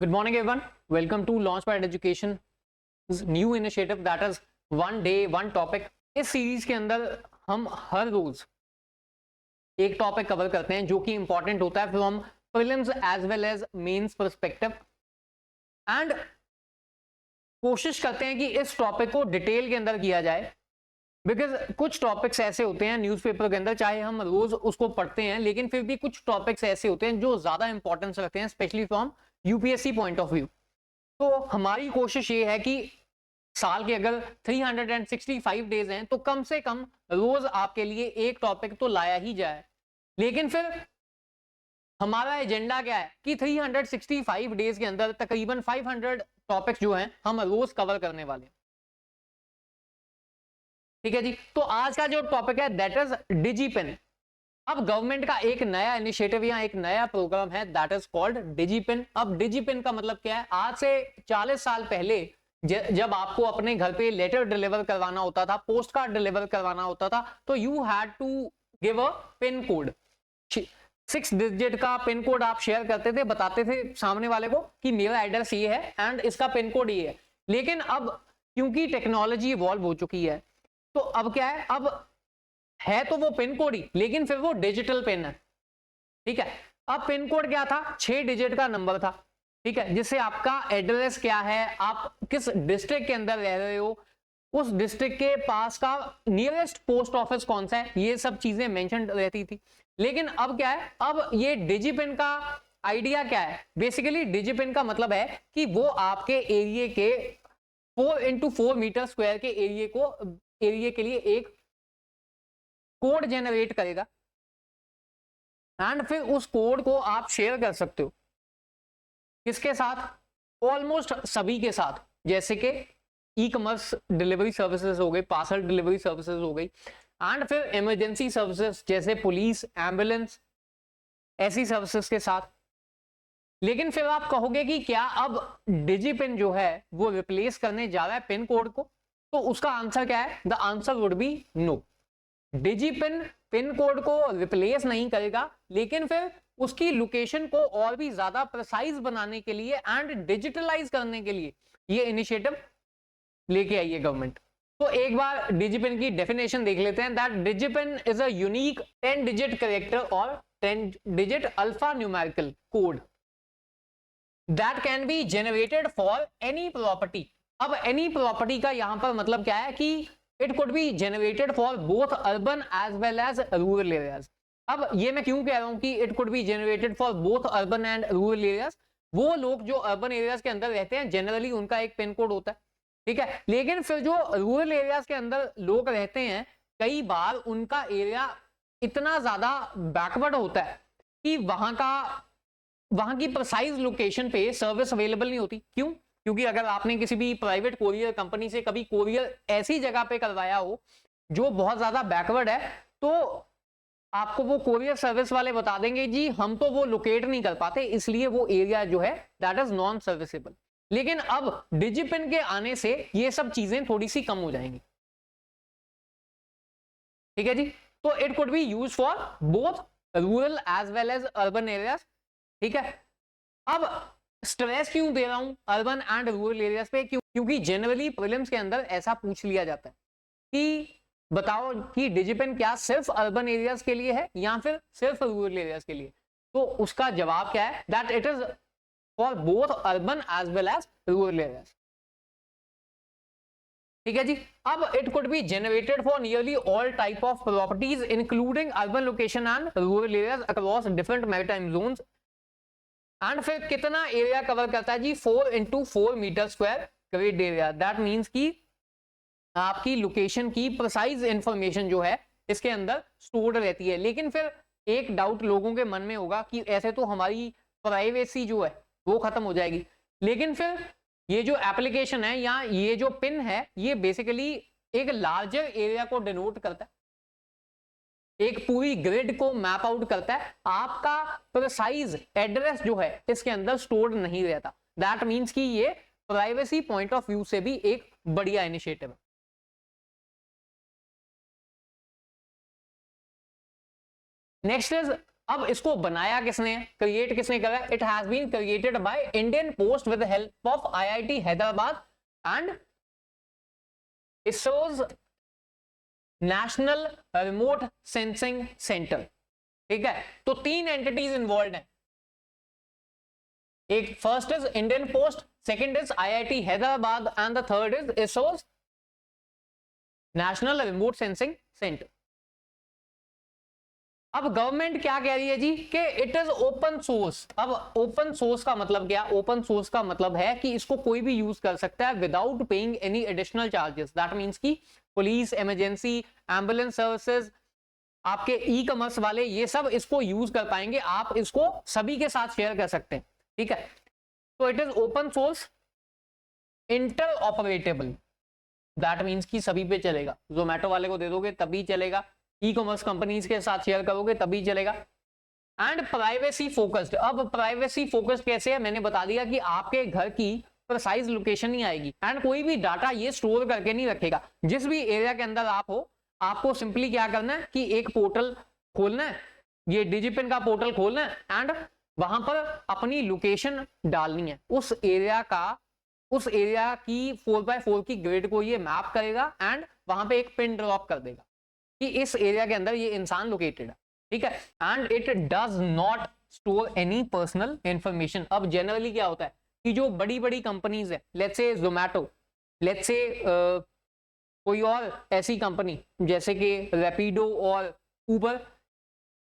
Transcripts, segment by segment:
Good morning, everyone. Welcome to Launchpad Education new initiative that is one day one topic. इस series के अंदर हम हर रोज एक topic cover करते हैं जो कि इंपॉर्टेंट होता है from prelims as well as mains perspective and कोशिश करते हैं कि इस टॉपिक को डिटेल के अंदर किया जाए बिकॉज कुछ टॉपिक्स ऐसे होते हैं न्यूज़पेपर के अंदर, चाहे हम रोज उसको पढ़ते हैं लेकिन फिर भी कुछ टॉपिक्स ऐसे होते हैं जो ज्यादा इंपॉर्टेंस रखते हैं specially from UPSC point of view. तो हमारी कोशिश ये है कि साल के अगर 365 डेज हैं तो कम से कम रोज आपके लिए एक टॉपिक तो लाया ही जाए। लेकिन फिर हमारा एजेंडा क्या है कि 365 डेज के अंदर तकरीबन 500 टॉपिक्स जो हैं हम रोज कवर करने वाले हैं। ठीक है जी, तो आज का जो टॉपिक है दैट इज डिजीपेन। अब गवर्नमेंट का एक नया इनिशिएटिव या एक नया प्रोग्राम है दैट इज कॉल्ड डिजीपेन। अब डिजीपेन का मतलब क्या है? आज से 40 साल पहले जब आपको अपने घर पे लेटर डिलीवर करवाना होता था, पोस्ट कार्ड डिलीवर करवाना होता था, तो you had to give a pin code. 6 digit का पिन कोड आप शेयर करते थे, बताते थे सामने वाले को कि मेरा एड्रेस ये है एंड इसका पिन कोड ये है। लेकिन अब क्योंकि टेक्नोलॉजी इवॉल्व हो चुकी है तो अब क्या है, अब है तो वो पिन कोड ही लेकिन फिर वो डिजिटल पिन है। ठीक है, अब पिन कोड क्या था? 6 डिजिट का नंबर था। ठीक है, जिससे आपका एड्रेस क्या है, आप किस डिस्ट्रिक्ट के अंदर रह रहे हो, उस डिस्ट्रिक्ट के पास का नियरेस्ट पोस्ट ऑफिस कौन सा है, ये सब चीजें मेंशन रहती थी। लेकिन अब क्या है, अब ये डिजीपिन का आइडिया क्या है? बेसिकली डिजीपिन का मतलब है कि वो आपके एरिया के 4x4 मीटर स्क्वायर के एरिया के लिए एक कोड जनरेट करेगा एंड फिर उस कोड को आप शेयर कर सकते हो किसके साथ? ऑलमोस्ट सभी के साथ, जैसे कि ई कॉमर्स डिलीवरी सर्विसेज हो गई, पार्सल डिलीवरी सर्विसेज हो गई एंड फिर इमरजेंसी सर्विसेज जैसे पुलिस, एम्बुलेंस, ऐसी सर्विसेज के साथ। लेकिन फिर आप कहोगे कि क्या अब डिजीपिन जो है वो रिप्लेस करने जा रहा है पिन कोड को? तो उसका आंसर क्या है? The answer would be no. DIGIPIN pin code को रिप्लेस नहीं करेगा, लेकिन फिर उसकी लोकेशन को और भी ज्यादा प्रिसाइज बनाने के लिए एंड डिजिटलाइज करने के लिए ये इनिशिएटिव लेके आई है गवर्नमेंट। तो एक बार डिजीपिन की डेफिनेशन देख लेते हैं। That DIGIPIN is a unique 10 digit character और 10 digit alpha numerical code that can be generated for any property. अब एनी प्रॉपर्टी का यहां पर मतलब क्या है कि it could be generated for both urban as well as rural areas. अब ये मैं क्यों कह रहा हूं कि it could be generated for both urban and rural areas? वो लोग जो अर्बन एरियाज के अंदर रहते हैं जनरली उनका एक पिन कोड होता है, ठीक है। लेकिन फिर जो रूरल एरियाज के अंदर लोग रहते हैं, कई बार उनका एरिया इतना ज्यादा बैकवर्ड होता है कि वहां की प्रिसाइज लोकेशन पे सर्विस अवेलेबल नहीं होती। क्यों? क्योंकि अगर आपने किसी भी प्राइवेट कोरियर कंपनी से कभी कोरियर ऐसी जगह पे करवाया हो जो बहुत ज्यादा बैकवर्ड है, तो आपको वो कोरियर सर्विस वाले बता देंगे जी हम तो वो लोकेट नहीं कर पाते, इसलिए वो एरिया जो है दैट इज नॉन सर्विसेबल। लेकिन अब डिजीपिन के आने से ये सब चीजें थोड़ी सी कम हो जाएंगी। ठीक है जी, तो it could be use for both rural as well as urban areas. ठीक है, अब स्ट्रेस क्यों दे रहा हूं अर्बन एंड रूरल एरियाज पे? क्योंकि जनरली प्रीलिम्स के अंदर ऐसा पूछ लिया जाता है कि बताओ कि डिजीपिन क्या सिर्फ अर्बन एरियाज के लिए है या फिर सिर्फ रूरल एरियाज के लिए? तो उसका जवाब क्या है? That it is for both urban as well as rural areas. ठीक है जी, अब it could be generated for nearly all type of properties including urban location and rural areas across different maritime zones. And फिर कितना area cover करता है जी? 4x4 metre square grid area. That means कि आपकी लोकेशन की precise information जो है इसके अंदर स्टोर्ड रहती है। लेकिन फिर एक डाउट लोगों के मन में होगा कि ऐसे तो हमारी प्राइवेसी जो है वो खत्म हो जाएगी। लेकिन फिर ये जो एप्लीकेशन है या ये जो पिन है ये बेसिकली एक लार्जर एरिया को डिनोट करता है, एक पूरी ग्रिड को मैप आउट करता है। आपका प्रिसाइज एड्रेस जो है इसके अंदर स्टोर्ड नहीं रहता। दैट मींस कि ये प्राइवेसी पॉइंट ऑफ व्यू से भी एक बढ़िया इनिशिएटिव है। नेक्स्ट इज अब इसको बनाया किसने, क्रिएट किसने करा? It has been created by Indian Post with the help of IIT Hyderabad and ISRO's national remote sensing centre. ठीक है, तो 3 एंटिटीज इन्वॉल्व हैं। एक first is Indian Post, second is IIT Hyderabad and the third is ISRO's national remote sensing centre. अब government क्या कह रही है जी कि इट इज ओपन सोर्स। अब ओपन सोर्स का मतलब क्या? ओपन सोर्स का मतलब है कि इसको कोई भी यूज कर सकता है without paying any additional charges. That means कि पुलिस, इमरजेंसी, एम्बुलेंस सर्विसेज, आपके ई कॉमर्स वाले, ये सब इसको यूज कर पाएंगे। आप इसको सभी के साथ शेयर कर सकते हैं। ठीक है, तो it is open source, inter operable. That means कि सभी पे चलेगा। जोमेटो वाले को दे दोगे तभी चलेगा, ई कॉमर्स कंपनीज के साथ शेयर करोगे तभी चलेगा। And privacy focused. अब प्राइवेसी फोकस्ड कैसे है? मैंने बता दिया कि आपके घर की प्रिसाइज लोकेशन नहीं आएगी एंड कोई भी डाटा ये स्टोर करके नहीं रखेगा। जिस भी एरिया के अंदर आप हो, आपको सिंपली क्या करना है कि एक पोर्टल खोलना है, ये डिजिपिन का पोर्टल खोलना है एंड वहां पर अपनी लोकेशन डालनी है। उस एरिया की 4x4 की ग्रिड को ये मैप करेगा एंड वहां पे एक पिन ड्रॉप कर देगा कि इस एरिया के अंदर ये इंसान लोकेटेड है। ठीक है, and it does not store any personal information. अब जनरली क्या होता है कि जो बड़ी बड़ी कंपनीज है, let's say Zomato, let's say कोई और ऐसी कंपनी जैसे कि रैपिडो और उबर,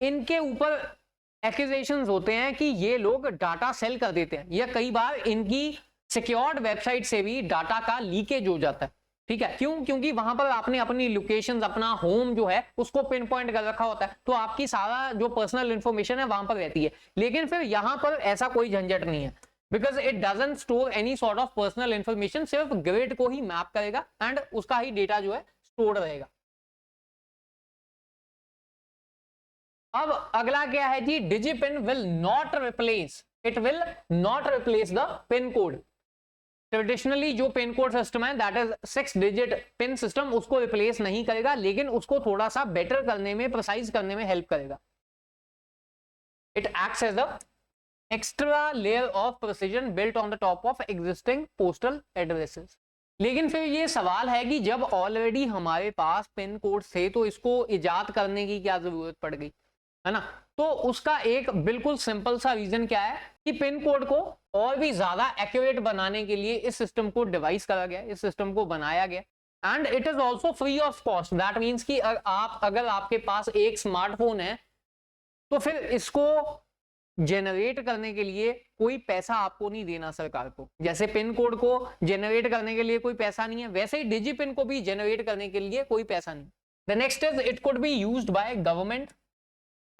इनके ऊपर एक्यूजेशंस होते हैं कि ये लोग डाटा सेल कर देते हैं, या कई बार इनकी सिक्योर्ड वेबसाइट से भी डाटा का लीकेज हो जाता है। ठीक है, क्यों? क्योंकि वहां पर आपने अपनी लोकेशंस, अपना होम जो है उसको पिन पॉइंट कर रखा होता है, तो आपकी सारा जो पर्सनल इंफॉर्मेशन है वहां पर रहती है। लेकिन फिर यहां पर ऐसा कोई झंझट नहीं है, because it doesn't store any sort of personal information, सिर्फ ग्रिड को ही मैप करेगा एंड उसका ही डेटा जो है स्टोर्ड रहेगा। अब अगला क्या है जी? DIGIPIN will not replace, it will not replace the pin code. Traditionally जो पिन कोड सिस्टम है, that is 6 digit pin system, उसको रिप्लेस नहीं करेगा, लेकिन उसको थोड़ा सा बेटर करने में, प्रिसाइज करने में हेल्प करेगा। It acts as the extra layer of precision built on the top of existing postal addresses. लेकिन फिर ये सवाल है कि जब ऑलरेडी हमारे पास पिन कोड थे तो इसको इजाद करने की क्या जरूरत पड़ गई, है ना? तो उसका एक बिल्कुल सिंपल सा रीजन क्या है कि पिन कोड को और भी ज्यादा एक्यूरेट बनाने के लिए इस सिस्टम को डिवाइस करा गया, इस सिस्टम को बनाया गया। And it is also free of cost. That means कि अगर आपके पास एक स्मार्टफोन है तो फिर इसको जेनरेट करने के लिए कोई पैसा आपको नहीं देना सरकार को। जैसे पिन कोड को जेनरेट करने के लिए कोई पैसा नहीं है, वैसे ही डिजिपिन को भी जेनरेट करने के लिए कोई पैसा नहीं। The next is it could be used by government,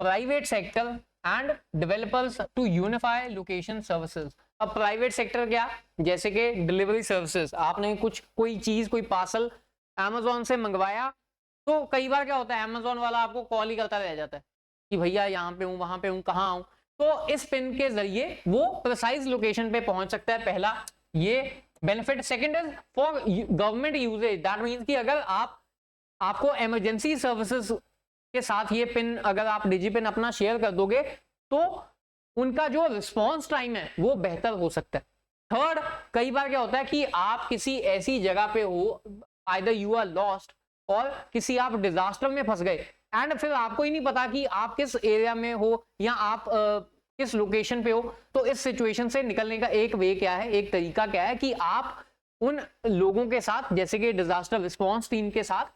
private sector and developers to unify location services. अब प्राइवेट सेक्टर क्या? जैसे कि डिलीवरी सर्विसेज, आपने कोई चीज, कोई पार्सल अमेजोन से मंगवाया, तो कई बार क्या होता है अमेजोन वाला आपको कॉल ही करता रह जाता है कि भैया यहाँ पे हूँ, वहां पे हूँ, कहाँ हूँ। तो इस पिन के जरिए वो प्रिसाइज लोकेशन पे पहुंच सकता है। पहला ये benefit. Second is for government usages. That means कि अगर आपको इमरजेंसी सर्विसेज के साथ ये पिन, अगर आप डिजिपिन अपना शेयर कर दोगे तो उनका जो रिस्पॉन्स टाइम है वो बेहतर हो सकता है। थर्ड, कई बार क्या होता है कि आप किसी ऐसी जगह पे हो, आइदर यू आर लॉस्ट और किसी आप डिजास्टर में फंस गए एंड फिर आपको ही नहीं पता कि आप किस एरिया में हो या आप किस लोकेशन पे हो। तो इस सिचुएशन से निकलने का एक वे क्या है, एक तरीका क्या है कि आप उन लोगों के साथ, जैसे कि डिजास्टर रिस्पॉन्स टीम के साथ,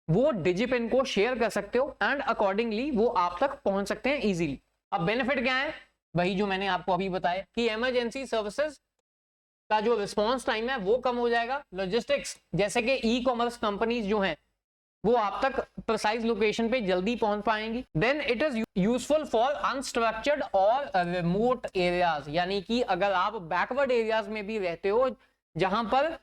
वो डिजिपिन को शेयर कर सकते हो एंड अकॉर्डिंगली वो आप तक पहुंच सकते हैं इजीली। अब बेनिफिट क्या है? वही जो मैंने आपको अभी बताया कि इमरजेंसी सर्विसेज का जो रिस्पॉन्स टाइम है वो कम हो जाएगा। लॉजिस्टिक्स, जैसे कि ई कॉमर्स कंपनीज जो हैं वो आप तक प्रिसाइज लोकेशन पे जल्दी पहुंच पाएंगी। Then it is useful for unstructured और रिमोट एरियाज, यानी कि अगर आप बैकवर्ड एरियाज में भी रहते हो जहां पर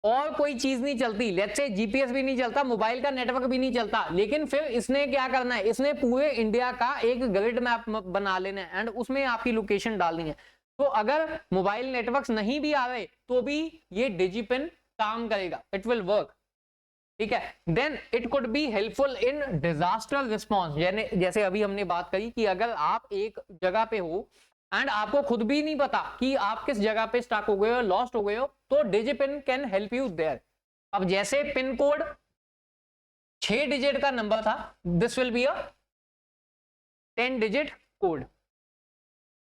और कोई चीज नहीं चलती, लेट्स से जीपीएस भी नहीं चलता, मोबाइल का नेटवर्क भी नहीं चलता, लेकिन फिर इसने क्या करना है, इसने पूरे इंडिया का एक ग्रिड मैप बना लेना है एंड उसमें आपकी लोकेशन डालनी है। तो अगर मोबाइल नेटवर्क्स नहीं भी आ रहे तो भी ये डिजिपिन काम करेगा, इट विल वर्क। ठीक है। Then it could be helpful in disaster response, जैसे अभी हमने बात करी कि अगर आप एक जगह पे हो एंड आपको खुद भी नहीं पता कि आप किस जगह पे स्टक हो गए हो, लॉस्ट हो गए हो, तो DIGIPIN can help you there. अब जैसे पिन कोड 6 डिजिट का नंबर था, this will be a 10 digit code.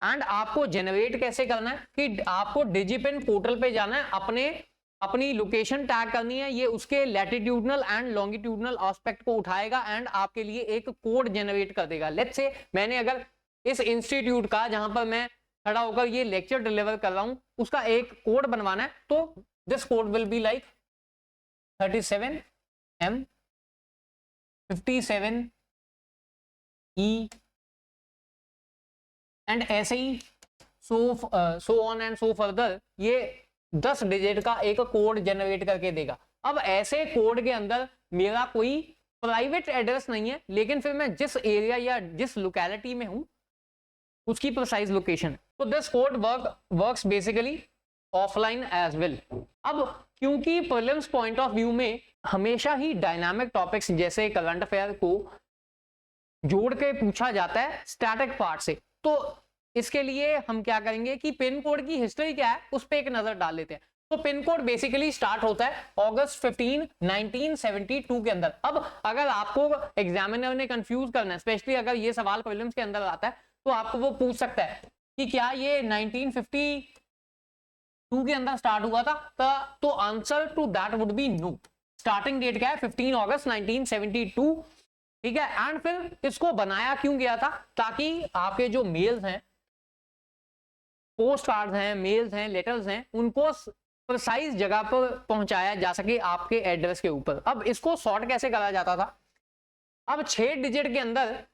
And आपको जनरेट कैसे करना है कि आपको डिजिपिन पोर्टल पे जाना है, अपनी लोकेशन टैग करनी है, ये उसके लैटिट्यूडनल एंड लॉन्गिट्यूडनल एस्पेक्ट को उठाएगा एंड आपके लिए एक कोड जनरेट कर देगा। लेट्स से मैंने अगर इस इंस्टीट्यूट का, जहां पर मैं खड़ा होकर ये लेक्चर डिलीवर कर रहा हूं, उसका एक कोड बनवाना है, तो this code will be like 37M 57E and ऐसे ही so on and so further, ये 10 डिजिट का एक कोड जनरेट करके देगा। अब ऐसे कोड के अंदर मेरा कोई प्राइवेट एड्रेस नहीं है, लेकिन फिर मैं जिस एरिया या जिस लोकेलिटी में हूं उसकी प्रिसाइज लोकेशन। तो this code works basically offline as well. अब क्योंकि प्रीलिम्स पॉइंट ऑफ व्यू में हमेशा ही डायनामिक टॉपिक्स जैसे करंट अफेयर को जोड़ के पूछा जाता है स्टैटिक पार्ट से, तो इसके लिए हम क्या करेंगे कि पिन कोड की हिस्ट्री क्या है उस पर एक नजर डाल लेते हैं। तो पिन कोड बेसिकली स्टार्ट होता है अगस्त 15, 1972 के अंदर। अब अगर आपको एग्जामिनर ने कंफ्यूज करना है, स्पेशली अगर ये सवाल प्रीलिम्स के अंदर आता है, तो आपको वो पूछ सकता है कि क्या ये 1952 के अंदर स्टार्ट हुआ था, तो answer to that would be no. Starting date क्या है 15 अगस्त 1972, ठीक है। एंड फिर इसको बनाया क्यों गया था, ताकि आपके जो मेल्स हैं, पोस्ट कार्ड हैं, मेल्स हैं, लेटर्स हैं, उनको प्रिसाइज जगह पर पहुंचाया जा सके आपके एड्रेस के ऊपर। अब इसको सॉर्ट कैसे करा जाता था, अब 6 डिजिट के अंदर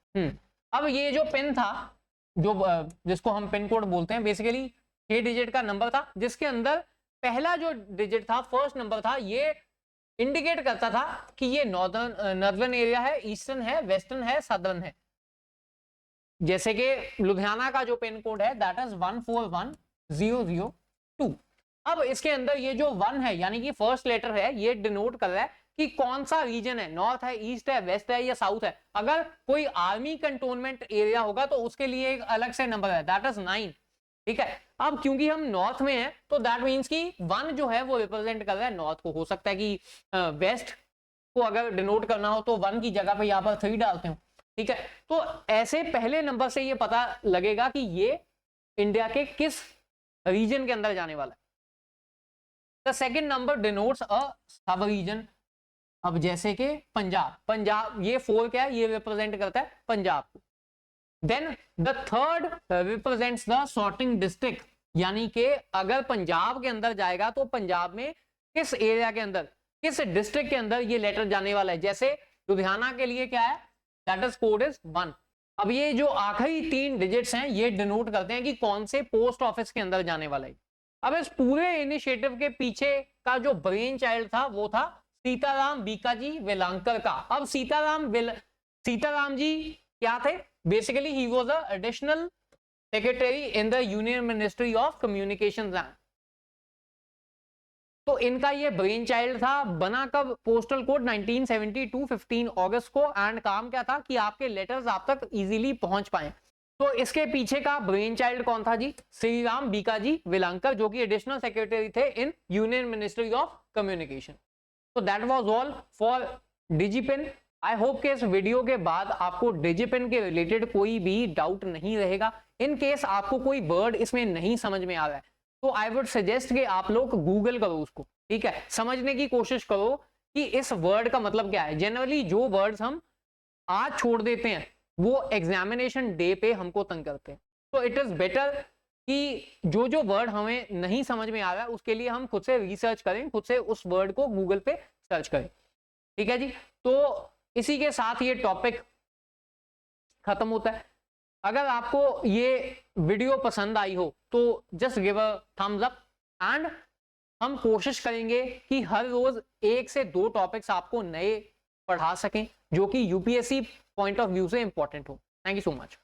अब ये जो पिन था, जो जिसको हम पिन कोड बोलते हैं, बेसिकली 6 डिजिट का नंबर था, जिसके अंदर पहला जो डिजिट था, फर्स्ट नंबर था, ये इंडिकेट करता था कि ये नॉर्दर्न एरिया है, ईस्टर्न है, वेस्टर्न है, सदर्न है। जैसे कि लुधियाना का जो पिन कोड है दैट इज 141002। अब इसके अंदर ये जो 1 है, यानी कि फर्स्ट लेटर है, ये डिनोट कर रहा है कि कौन सा रीजन है, नॉर्थ है, ईस्ट है, वेस्ट है या साउथ है। अगर कोई आर्मी कंटोनमेंट एरिया होगा तो उसके लिए एक अलग से नंबर है, दैट इज 9, ठीक है। अब क्योंकि हम नॉर्थ में हैं, तो दैट मीन्स कि 1 जो है वो रिप्रेजेंट कर रहा है नॉर्थ को। हो सकता है कि वेस्ट को अगर डिनोट करना हो तो 1 की जगह पे यहाँ पर 3 डालते हो, ठीक है। तो ऐसे पहले नंबर से ये पता लगेगा कि ये इंडिया के किस रीजन के अंदर जाने वाला है। The second number denotes a सब रीजन। अब जैसे कि पंजाब, ये 4 क्या है, ये रिप्रेजेंट करता है पंजाब को। Then the third represents the sorting district, यानी कि अगर पंजाब के अंदर जाएगा तो पंजाब में किस एरिया के अंदर, किस डिस्ट्रिक्ट के अंदर ये लेटर जाने वाला है। जैसे लुधियाना के लिए क्या है, दैट इज कोड इज 1। अब ये जो आखिरी 3 डिजिट्स हैं, ये डिनोट करते हैं कि कौन से पोस्ट ऑफिस के अंदर जाने वाला है। अब इस पूरे इनिशिएटिव के पीछे का जो ब्रेन चाइल्ड था वो था सीताराम बीकाजी वेलांकर का। अब सीताराम जी क्या थे, basically he was a additional secretary in the union ministry of communications. तो इनका ये ब्रेन चाइल्ड था। बना कब, पोस्टल कोड 1972 15 अगस्त को। एंड काम क्या था कि आपके लेटर्स आप तक इजीली पहुंच पाए। तो इसके पीछे का ब्रेन चाइल्ड कौन था जी, श्री राम बीकाजी वेलांकर, जो कि एडिशनल सेक्रेटरी थे in union ministry of communication. तो that was all for DIGIPIN. I hope के इस वीडियो के बाद आपको डिजिपिन के रिलेटेड कोई भी डाउट नहीं रहेगा। इन केस आपको कोई वर्ड इसमें नहीं समझ में आ रहा है तो आई वुड सजेस्ट कि आप लोग गूगल करो उसको, ठीक है, समझने की कोशिश करो कि इस वर्ड का मतलब क्या है। जनरली जो वर्ड्स हम आज छोड़ देते हैं वो एग्जामिनेशन डे पे हमको तंग करते हैं। तो इट इज बेटर कि जो वर्ड हमें नहीं समझ में आ रहा है उसके लिए हम खुद से रिसर्च करें, खुद से उस वर्ड को गूगल पे सर्च करें, ठीक है जी। तो इसी के साथ ये टॉपिक खत्म होता है। अगर आपको ये वीडियो पसंद आई हो तो just give a thumbs up and हम कोशिश करेंगे कि हर रोज 1 से 2 टॉपिक्स आपको नए पढ़ा सकें जो कि यूपीएससी पॉइंट ऑफ व्यू से इंपॉर्टेंट हो। Thank you so much.